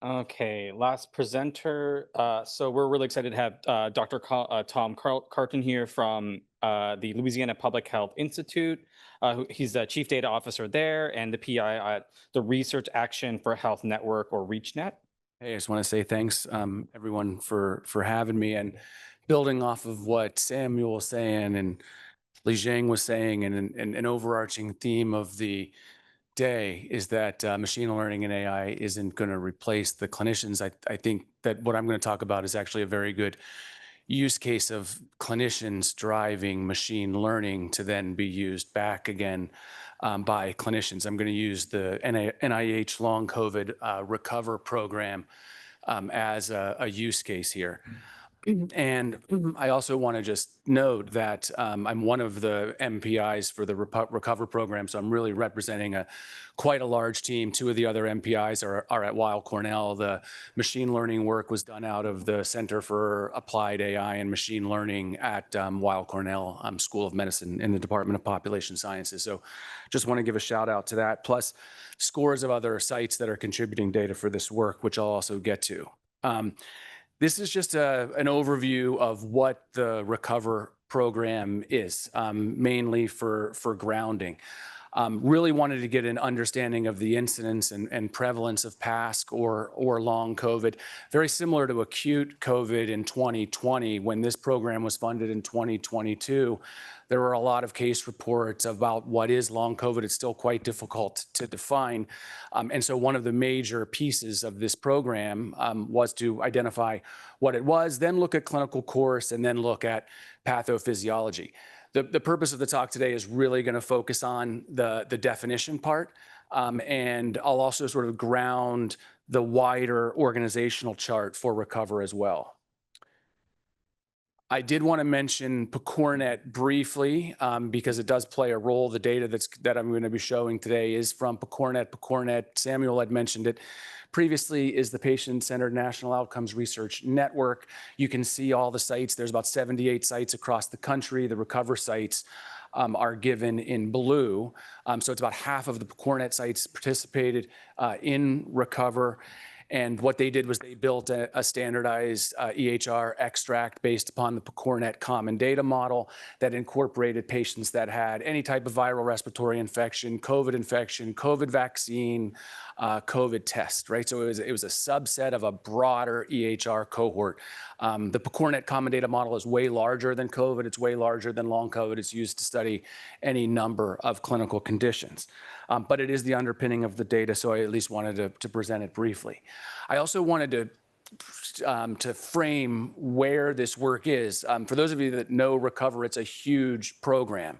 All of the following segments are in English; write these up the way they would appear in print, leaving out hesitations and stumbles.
Okay, last presenter. So we're really excited to have Dr. Carton here from the Louisiana Public Health Institute. He's the Chief Data Officer there and the PI at the Research Action for Health Network, or ReachNet. Hey, I just want to say thanks, everyone, for having me, and building off of what Samuel was saying and Li Jiang was saying, and an overarching theme of the day is that machine learning and AI isn't going to replace the clinicians. I think that what I'm going to talk about is actually a very good use case of clinicians driving machine learning to then be used back again by clinicians. I'm going to use the NIH long COVID recover program as a use case here. And I also want to just note that I'm one of the MPIs for the Recover program, so I'm really representing quite a large team. Two of the other MPIs are at Weill Cornell. The machine learning work was done out of the Center for Applied AI and Machine Learning at Weill Cornell School of Medicine in the Department of Population Sciences. So just want to give a shout out to that, plus scores of other sites that are contributing data for this work, which I'll also get to. This is just an overview of what the Recover program is, mainly for grounding. Really wanted to get an understanding of the incidence and prevalence of PASC or long COVID, very similar to acute COVID in 2020. When this program was funded in 2022, there were a lot of case reports about what is long COVID. It's still quite difficult to define. And so one of the major pieces of this program was to identify what it was, then look at clinical course, and then look at pathophysiology. The purpose of the talk today is really going to focus on the definition part, and I'll also sort of ground the wider organizational chart for Recover as well. I did want to mention PCORNet briefly because it does play a role. The data that I'm going to be showing today is from PCORNet. PCORNet, Samuel had mentioned it previously, is the Patient-Centered National Outcomes Research Network. You can see all the sites. There's about 78 sites across the country. The Recover sites are given in blue. So it's about half of the PCORNet sites participated in Recover. And what they did was they built a standardized EHR extract based upon the PCORNet common data model that incorporated patients that had any type of viral respiratory infection, COVID vaccine, COVID test, right? So it was a subset of a broader EHR cohort. The PCORNet common data model is way larger than COVID. It's way larger than long COVID. It's used to study any number of clinical conditions. But it is the underpinning of the data, so I at least wanted to present it briefly. I also wanted to frame where this work is. For those of you that know Recover, it's a huge program.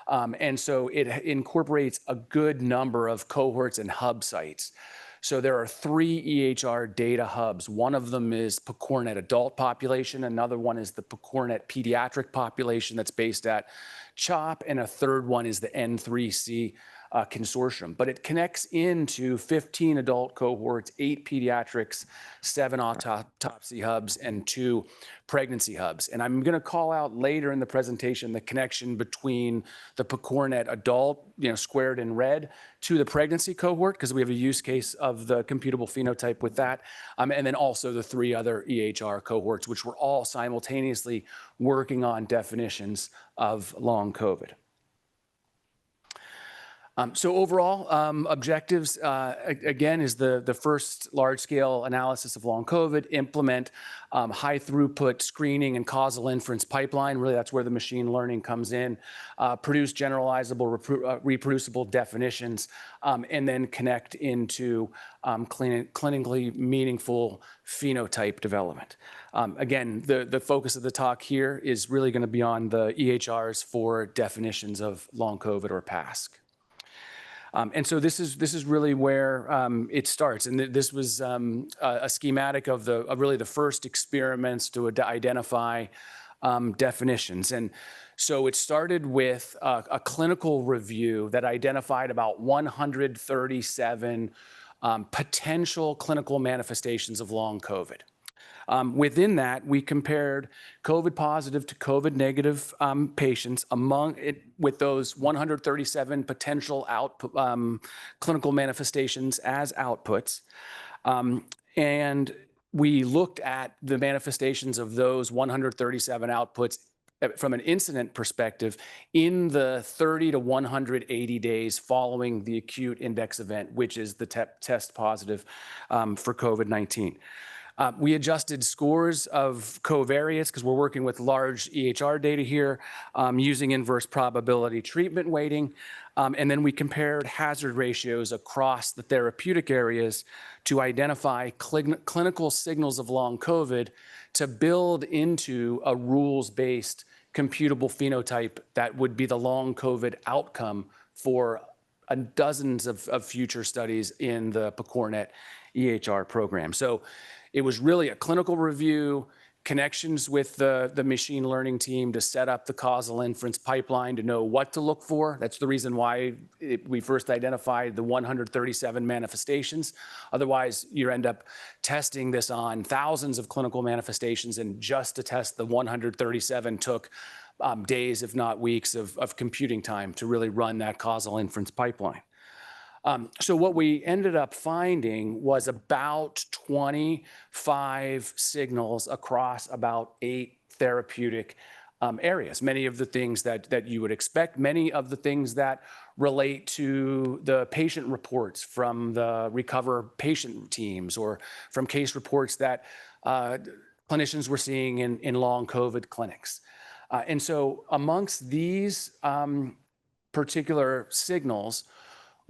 And so it incorporates a good number of cohorts and hub sites. So there are 3 EHR data hubs. One of them is PCORNet adult population. Another one is the PCORNet pediatric population that's based at CHOP. And a third one is the N3C consortium. But it connects into 15 adult cohorts, 8 pediatrics, 7 autopsy hubs, and 2 pregnancy hubs. And I'm going to call out later in the presentation the connection between the PCORNet adult, squared in red, to the pregnancy cohort, because we have a use case of the computable phenotype with that. And then also the 3 other EHR cohorts, which were all simultaneously working on definitions of long COVID. So overall objectives, again, is the first large-scale analysis of long COVID, implement high-throughput screening and causal inference pipeline. Really, that's where the machine learning comes in. Produce generalizable, reproducible definitions, and then connect into clinically meaningful phenotype development. Again, the focus of the talk here is really going to be on the EHRs for definitions of long COVID or PASC. And so this is really where it starts. And this was a schematic of really the first experiments to identify definitions. And so it started with a clinical review that identified about 137 potential clinical manifestations of long COVID. Within that, we compared COVID positive to COVID negative patients with those 137 potential clinical manifestations as outputs. And we looked at the manifestations of those 137 outputs from an incident perspective in the 30 to 180 days following the acute index event, which is the test positive for COVID-19. We adjusted scores of covariates because we're working with large EHR data here using inverse probability treatment weighting. And then we compared hazard ratios across the therapeutic areas to identify clinical signals of long COVID to build into a rules-based computable phenotype that would be the long COVID outcome for dozens of future studies in the PCORNet EHR program. So it was really a clinical review, connections with the machine learning team to set up the causal inference pipeline to know what to look for. That's the reason why we first identified the 137 manifestations. Otherwise, you end up testing this on thousands of clinical manifestations, and just to test the 137 took days, if not weeks, of computing time to really run that causal inference pipeline. So what we ended up finding was about 25 signals across about 8 therapeutic areas. Many of the things that you would expect, many of the things that relate to the patient reports from the Recover patient teams or from case reports that clinicians were seeing in long COVID clinics. And so amongst these particular signals,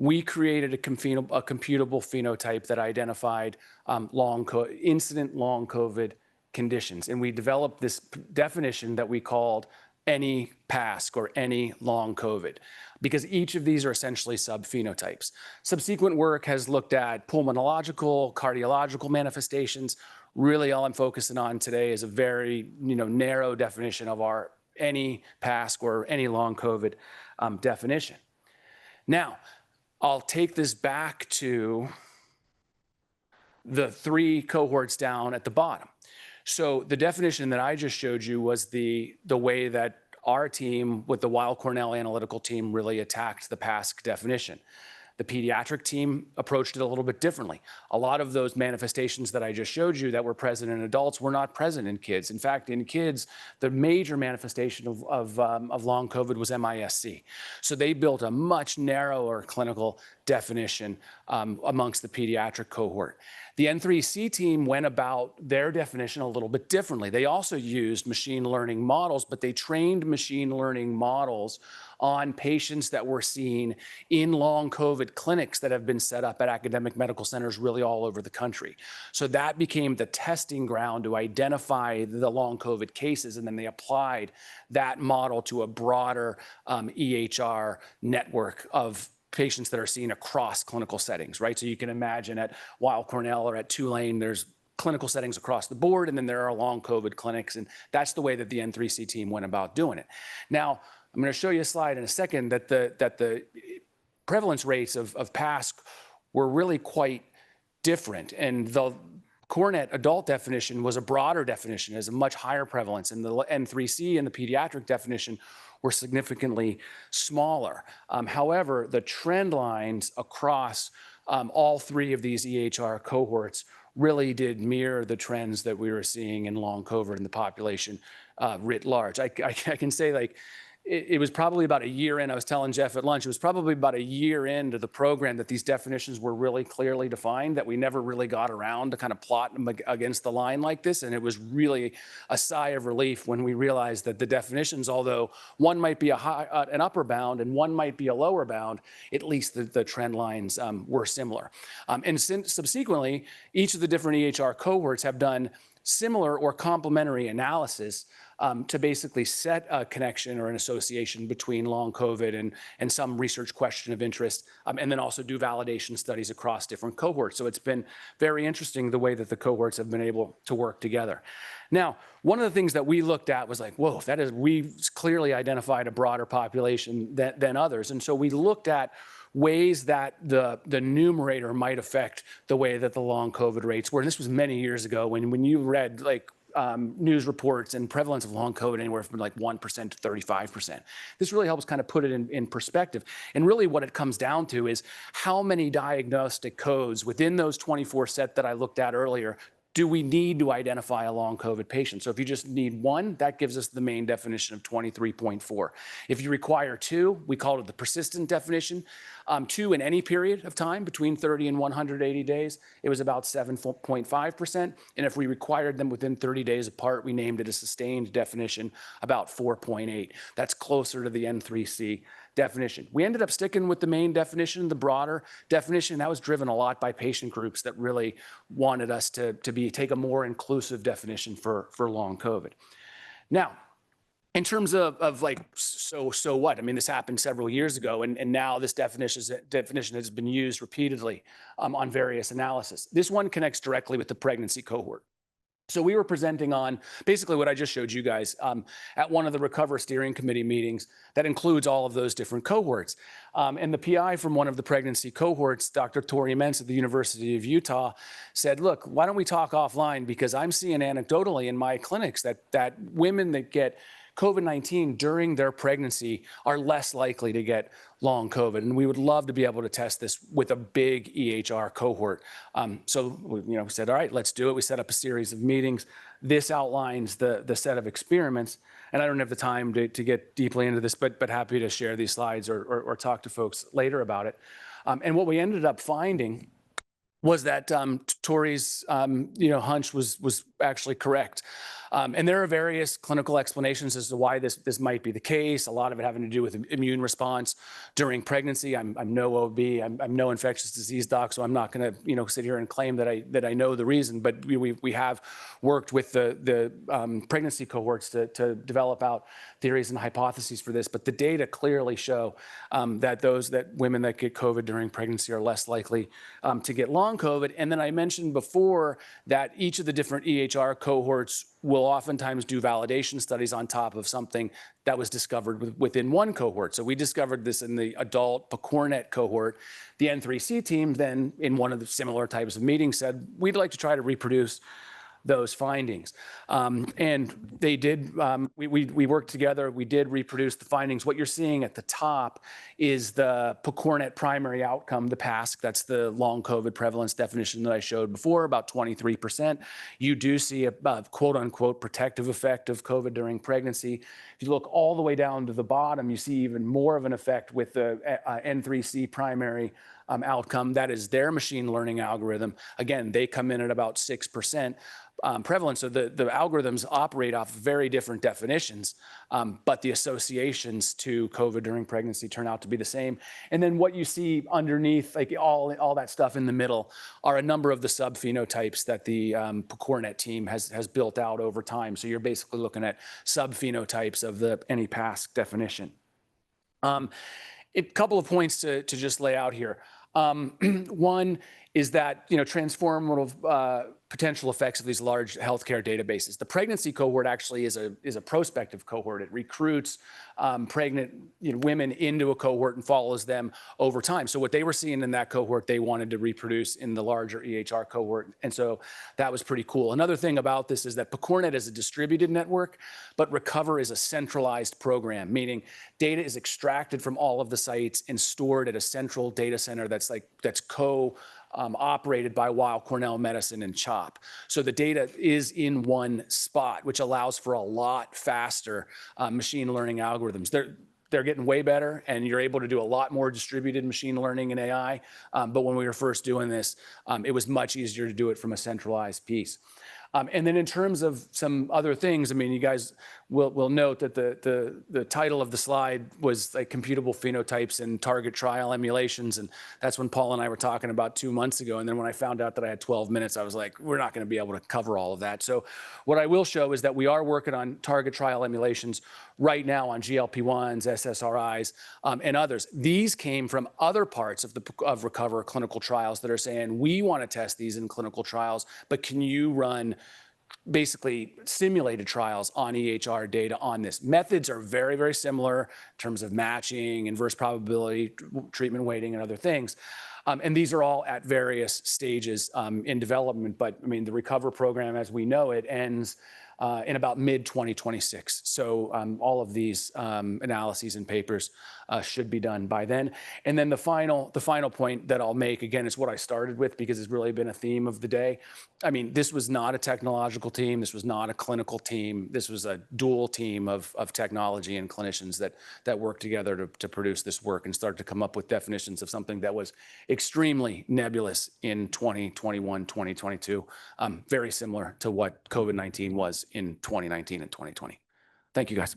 we created a computable phenotype that identified incident long COVID conditions. And we developed this definition that we called any PASC or any long COVID, because each of these are essentially subphenotypes. Subsequent work has looked at pulmonological, cardiological manifestations. Really, all I'm focusing on today is a very narrow definition of our any PASC or any long COVID definition. Now, I'll take this back to the 3 cohorts down at the bottom. So the definition that I just showed you was the way that our team with the Weill Cornell analytical team really attacked the PASC definition. The pediatric team approached it a little bit differently. A lot of those manifestations that I just showed you that were present in adults were not present in kids. In fact, in kids, the major manifestation of long COVID was MIS-C. So they built a much narrower clinical definition amongst the pediatric cohort. The N3C team went about their definition a little bit differently. They also used machine learning models, but they trained machine learning models on patients that were seen in long COVID clinics that have been set up at academic medical centers really all over the country. So that became the testing ground to identify the long COVID cases, and then they applied that model to a broader EHR network of patients that are seen across clinical settings, right? So you can imagine at Weill Cornell or at Tulane, there's clinical settings across the board, and then there are long COVID clinics, and that's the way that the N3C team went about doing it. Now, I'm going to show you a slide in a second that the prevalence rates of PASC were really quite different, and the CORNet adult definition was a broader definition, has a much higher prevalence, and the N3C and the pediatric definition were significantly smaller. However, the trend lines across all 3 of these EHR cohorts really did mirror the trends that we were seeing in long COVID in the population writ large. I can say, like, it was probably about a year in. I was telling Jeff at lunch, it was probably about a year into the program that these definitions were really clearly defined, that we never really got around to kind of plot them against the line like this. And it was really a sigh of relief when we realized that the definitions, although one might be an upper bound and one might be a lower bound, at least the trend lines were similar. And subsequently, each of the different EHR cohorts have done similar or complementary analysis to basically set a connection or an association between long COVID and some research question of interest, and then also do validation studies across different cohorts. So it's been very interesting the way that the cohorts have been able to work together. Now, one of the things that we looked at was like, whoa, we've clearly identified a broader population than others. And so we looked at ways that the numerator might affect the way that the long COVID rates were. And this was many years ago when you read like news reports and prevalence of long COVID anywhere from like 1% to 35%. This really helps kind of put it in perspective. And really what it comes down to is how many diagnostic codes within those 24 set that I looked at earlier do we need to identify a long COVID patient? So if you just need one, that gives us the main definition of 23.4. If you require two, we call it the persistent definition. Two in any period of time between 30 and 180 days, it was about 7.5%. And if we required them within 30 days apart, we named it a sustained definition, about 4.8. That's closer to the N3C definition. We ended up sticking with the main definition, the broader definition. That was driven a lot by patient groups that really wanted us to take a more inclusive definition for long COVID. Now, in terms of like, so what? I mean, this happened several years ago, and now this definition has been used repeatedly on various analysis. This one connects directly with the pregnancy cohort. So we were presenting on basically what I just showed you guys at one of the Recover Steering Committee meetings that includes all of those different cohorts. And the PI from one of the pregnancy cohorts, Dr. Tori Mentz at the University of Utah, said, look, why don't we talk offline? Because I'm seeing anecdotally in my clinics that women that get COVID-19 during their pregnancy are less likely to get long COVID. And we would love to be able to test this with a big EHR cohort. So we said, all right, let's do it. We set up a series of meetings. This outlines the set of experiments. And I don't have the time to get deeply into this, but happy to share these slides or talk to folks later about it. And what we ended up finding was that Tori's hunch was actually correct. And there are various clinical explanations as to why this might be the case. A lot of it having to do with immune response during pregnancy. I'm no OB, I'm no infectious disease doc, so I'm not going to sit here and claim that I know the reason. But we have worked with the pregnancy cohorts to develop out theories and hypotheses for this. But the data clearly show that women that get COVID during pregnancy are less likely to get long COVID. And then I mentioned before that each of the different EHR cohorts will oftentimes do validation studies on top of something that was discovered within one cohort. So we discovered this in the adult Picornet cohort. The N3C team then, in one of the similar types of meetings, said, we'd like to try to reproduce those findings. And they did, we worked together, we did reproduce the findings. What you're seeing at the top is the Picornet primary outcome, the PASC, that's the long COVID prevalence definition that I showed before, about 23%. You do see a quote unquote protective effect of COVID during pregnancy. If you look all the way down to the bottom, you see even more of an effect with the N3C primary outcome. That is their machine learning algorithm. Again, they come in at about 6% prevalence. So the algorithms operate off very different definitions, but the associations to COVID during pregnancy turn out to be the same. And then what you see underneath, like all that stuff in the middle, are a number of the subphenotypes that the Picornet team has built out over time. So you're basically looking at subphenotypes of any PASC definition. A couple of points to just lay out here. One is that transformative potential effects of these large healthcare databases. The pregnancy cohort actually is a prospective cohort. It recruits pregnant women into a cohort and follows them over time. So what they were seeing in that cohort, they wanted to reproduce in the larger EHR cohort. And so that was pretty cool. Another thing about this is that Picornet is a distributed network, but Recover is a centralized program, meaning data is extracted from all of the sites and stored at a central data center that's operated by Weill Cornell Medicine and CHOP. So the data is in one spot, which allows for a lot faster machine learning algorithms. They're getting way better, and you're able to do a lot more distributed machine learning and AI. But when we were first doing this, it was much easier to do it from a centralized piece. And then in terms of some other things, I mean, you guys will note that the title of the slide was like computable phenotypes and target trial emulations. And that's when Paul and I were talking about 2 months ago. And then when I found out that I had 12 minutes, I was like, we're not going to be able to cover all of that. So what I will show is that we are working on target trial emulations right now on GLP-1s, SSRIs, and others. These came from other parts of Recover clinical trials that are saying, we want to test these in clinical trials, but can you run basically simulated trials on EHR data on this? Methods are very, very similar in terms of matching, inverse probability, treatment weighting, and other things. And these are all at various stages in development. But I mean, the Recover program, as we know it, ends in about mid-2026. So all of these analyses and papers should be done by then. And then the final point that I'll make, again, is what I started with, because it's really been a theme of the day. I mean, this was not a technological team. This was not a clinical team. This was a dual team of technology and clinicians that worked together to produce this work and start to come up with definitions of something that was extremely nebulous in 2021, 2022, very similar to what COVID-19 was in 2019 and 2020. Thank you, guys.